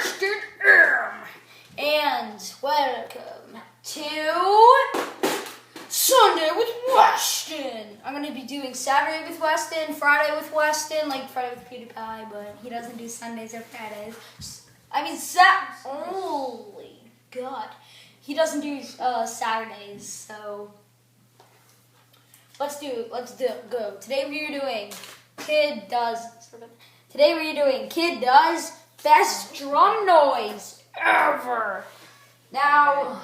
Weston and welcome to Sunday with Weston. I'm going to be doing Saturday with Weston, Friday with Weston, like Friday with PewDiePie, but he doesn't do Sundays or Fridays. Holy God. He doesn't do Saturdays, so let's go. Today we're doing Kid Does Best Drum Noise Ever. Now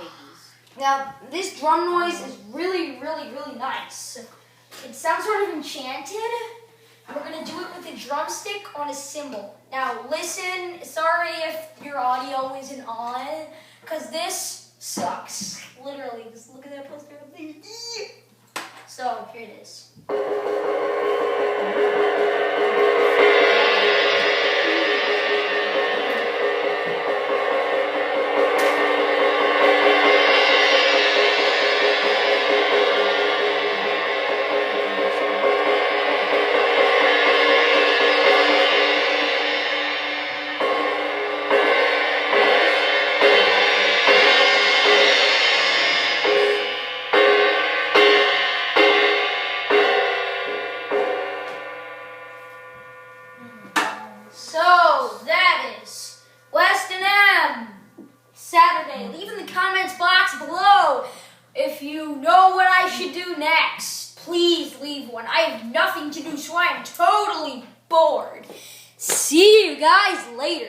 this drum noise is really nice. It sounds sort of enchanted. We're gonna do it with a drumstick on a cymbal. Now listen, sorry if your audio isn't on, because this sucks. Literally, just look at that poster. So here it is. So that is Weston M. Saturday. Leave in the comments box below if you know what I should do next. Please leave one. I have nothing to do, so I am totally bored. See you guys later.